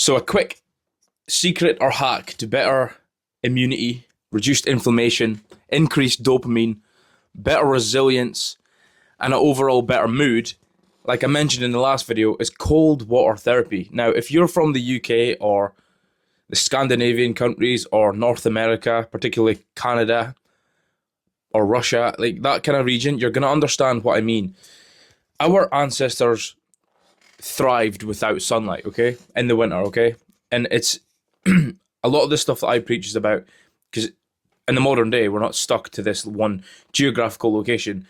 So a quick secret or hack to better immunity, reduced inflammation, increased dopamine, better resilience, and an overall better mood, like I mentioned in the last video, is cold water therapy. Now, if you're from the UK or the Scandinavian countries or North America, particularly Canada or Russia, like that kind of region, you're going to understand what I mean. Our ancestors thrived without sunlight, okay, in the winter, okay? And it's a lot of the stuff that I preach is about, because in the modern day, we're not stuck to this one geographical location.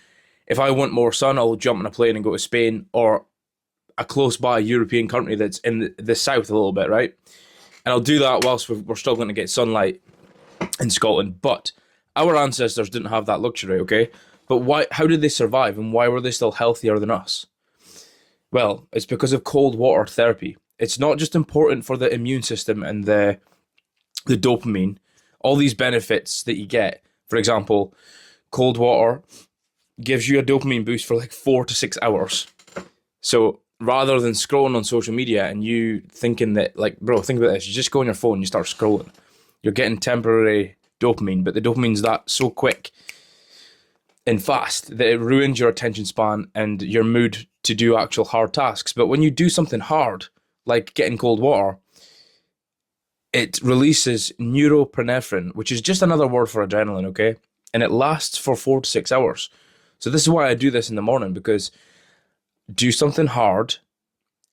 If I want more sun, I'll jump on a plane and go to Spain or a close by European country that's in the south a little bit, right? And I'll do that whilst we're struggling to get sunlight in Scotland. But our ancestors didn't have that luxury, okay? But why? How did they survive, and why were they still healthier than us? Well, it's because of cold water therapy. It's not just important for the immune system and the dopamine, all these benefits that you get. For example, cold water gives you a dopamine boost for like 4 to 6 hours. So rather than scrolling on social media and you thinking that, like, bro, think about this. You just go on your phone, you start scrolling. You're getting temporary dopamine, but the dopamine's that so quick and fast that it ruins your attention span and your mood to do actual hard tasks. But when you do something hard, like getting cold water, it releases neuro-penephrine, which is just another word for adrenaline, okay? And it lasts for 4 to 6 hours. So this is why I do this in the morning, because do something hard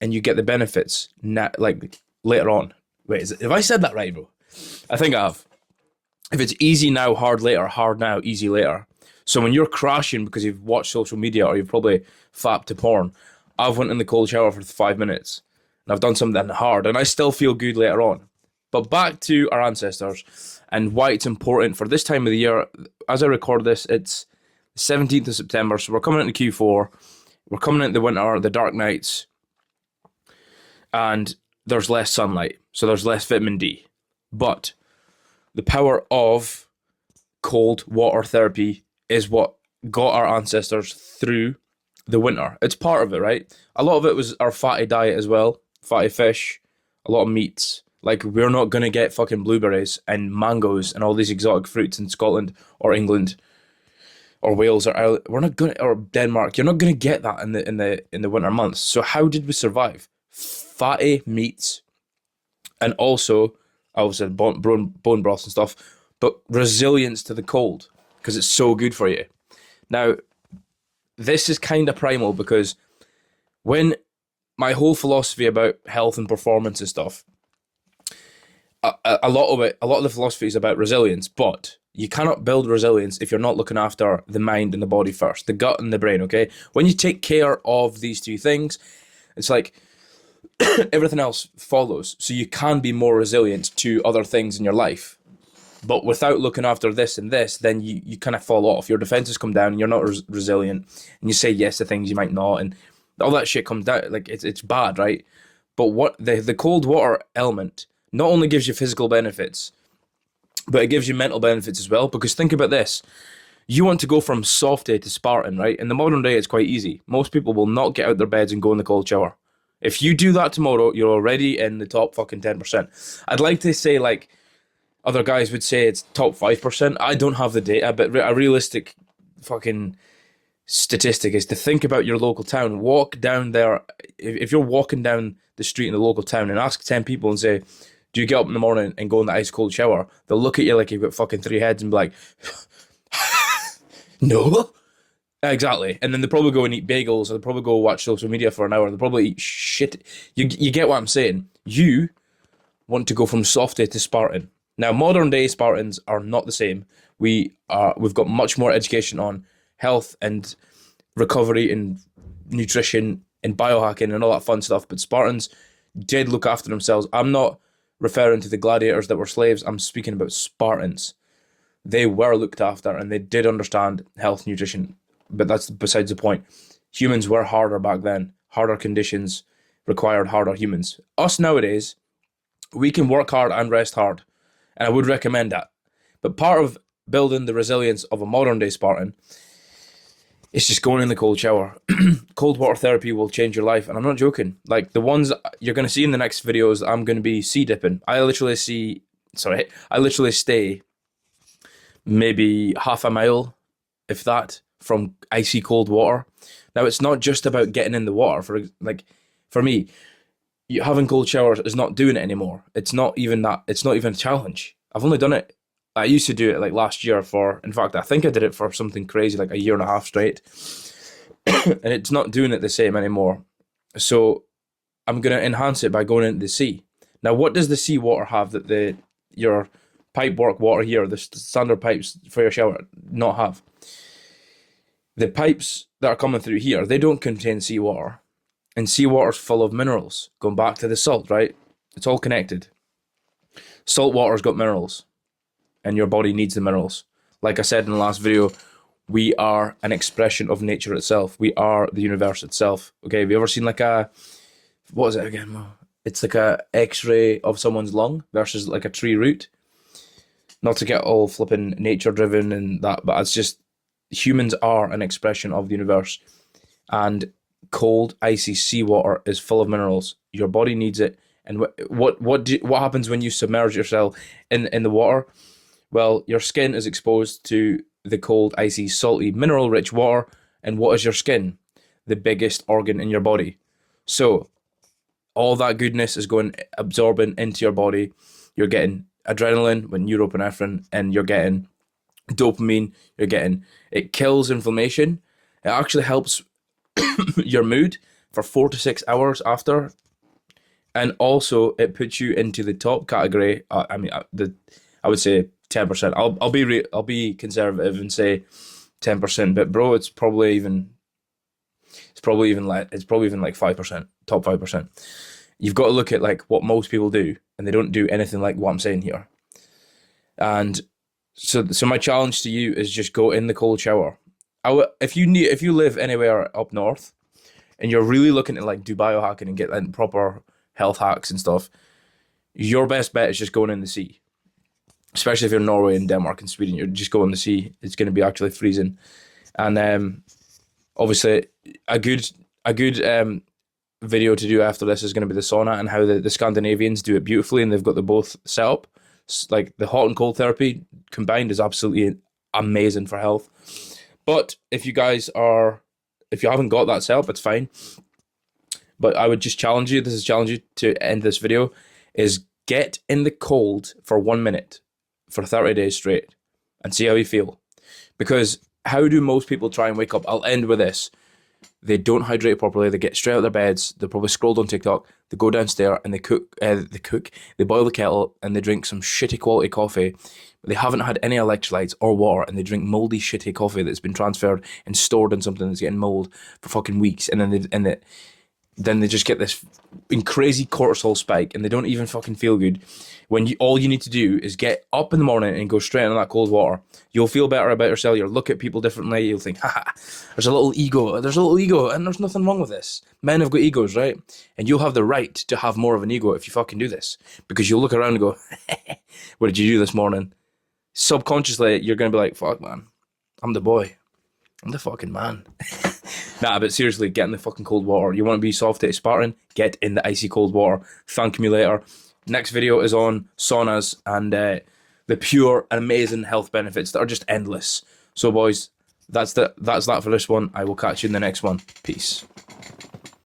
and you get the benefits like later on. Wait, have I said that right, bro? I think I have. If it's easy now, hard later, hard now, easy later. So when you're crashing because you've watched social media or you've probably fapped to porn, I've went in the cold shower for 5 minutes and I've done something hard and I still feel good later on. But back to our ancestors and why it's important for this time of the year. As I record this, it's the 17th of September, so we're coming into Q4. We're coming into the winter, the dark nights, and there's less sunlight, so there's less vitamin D. But the power of cold water therapy is what got our ancestors through the winter. It's part of it, right? A lot of it was our fatty diet as well. Fatty fish, a lot of meats. Like, we're not going to get fucking blueberries and mangoes and all these exotic fruits in Scotland or England or Wales or Ireland. We're not going to, or Denmark. You're not going to get that in the winter months. So how did we survive? Fatty meats, and also, I was said bone broths and stuff, but resilience to the cold, because it's so good for you. Now, this is kind of primal, because when my whole philosophy about health and performance and stuff, a lot of the philosophy is about resilience, but you cannot build resilience if you're not looking after the mind and the body first, the gut and the brain, okay? When you take care of these two things, it's like everything else follows. So you can be more resilient to other things in your life. But without looking after this and this, then you kind of fall off. Your defenses come down and you're not resilient. And you say yes to things you might not. And all that shit comes down. Like, it's bad, right? But what the cold water element not only gives you physical benefits, but it gives you mental benefits as well. Because think about this. You want to go from softy to Spartan, right? In the modern day, it's quite easy. Most people will not get out their beds and go in the cold shower. If you do that tomorrow, you're already in the top fucking 10%. I'd like to say, like, other guys would say it's top 5%. I don't have the data, but a realistic fucking statistic is to think about your local town. Walk down there. If you're walking down the street in the local town and ask 10 people and say, do you get up in the morning and go in the ice cold shower? They'll look at you like you've got fucking 3 heads and be like, no. Exactly. And then they'll probably go and eat bagels, or they'll probably go watch social media for an hour. They'll probably eat shit. You get what I'm saying? You want to go from softy to Spartan. Now, modern day Spartans are not the same. We've got much more education on health and recovery and nutrition and biohacking and all that fun stuff. But Spartans did look after themselves. I'm not referring to the gladiators that were slaves. I'm speaking about Spartans. They were looked after and they did understand health, nutrition. But that's besides the point. Humans were harder back then. Harder conditions required harder humans. Us nowadays, we can work hard and rest hard. And I would recommend that. But part of building the resilience of a modern day Spartan It's just going in the cold shower. Cold water therapy will change your life, and I'm not joking. Like the ones you're going to see in the next videos, I'm going to be sea dipping. I literally stay maybe half a mile, if that, from icy cold water. Now it's not just about getting in the water. For me, having cold showers is not doing it anymore. It's not even that. It's not even a challenge. I've only done it. I used to do it like last year for. In fact, I think I did it for something crazy like a year and a half straight, and it's not doing it the same anymore. So I'm gonna enhance it by going into the sea. Now, what does the sea water have that your pipe work water here, the standard pipes for your shower, not have? The pipes that are coming through here, they don't contain seawater. And seawater's full of minerals. Going back to the salt, right? It's all connected. Salt water's got minerals, and your body needs the minerals. Like I said in the last video, we are an expression of nature itself. We are the universe itself. Okay, have you ever seen what is it again? It's like a X-ray of someone's lung versus like a tree root. Not to get all flipping nature driven and that, but it's just humans are an expression of the universe, and cold, icy seawater is full of minerals. Your body needs it. And what happens when you submerge yourself in the water? Well, your skin is exposed to the cold, icy, salty, mineral-rich water. And what is your skin? The biggest organ in your body. So all that goodness is going absorbing into your body. You're getting adrenaline with neuro-penephrine, and you're getting dopamine. It kills inflammation. It actually helps your mood for 4 to 6 hours after, and also it puts you into the top category. I would say 10%. I'll be conservative and say 10%, but bro, it's probably even like 5%, top 5%. You've got to look at like what most people do, and they don't do anything like what I'm saying here. And so my challenge to you is just go in the cold shower. If you live anywhere up north, and you're really looking at like do biohacking and get like proper health hacks and stuff, your best bet is just going in the sea. Especially if you're in Norway and Denmark and Sweden, you're just going in the sea. It's going to be actually freezing, and obviously a good video to do after this is going to be the sauna, and how the Scandinavians do it beautifully, and they've got the both set up. Like the hot and cold therapy combined is absolutely amazing for health. But if you haven't got that set up, it's fine. But I would just challenge you to end this video, is get in the cold for 1 minute for 30 days straight and see how you feel. Because how do most people try and wake up? I'll end with this. They don't hydrate properly. They get straight out of their beds. They probably scrolled on TikTok. They go downstairs and they boil the kettle and they drink some shitty quality coffee. They haven't had any electrolytes or water, and they drink moldy shitty coffee that's been transferred and stored in something that's getting mold for fucking weeks. And then they just get this crazy cortisol spike, and they don't even fucking feel good. When all you need to do is get up in the morning and go straight into that cold water. You'll feel better about yourself. You'll look at people differently. You'll think, there's a little ego, and there's nothing wrong with this. Men have got egos, right? And you'll have the right to have more of an ego if you fucking do this, because you'll look around and go, what did you do this morning? Subconsciously, you're going to be like, fuck, man, I'm the boy. I'm the fucking man. Nah, but seriously, get in the fucking cold water. You want to be soft-titted Spartan? Get in the icy cold water. Thank me later. Next video is on saunas and the pure and amazing health benefits that are just endless. So, boys, that's that for this one. I will catch you in the next one. Peace.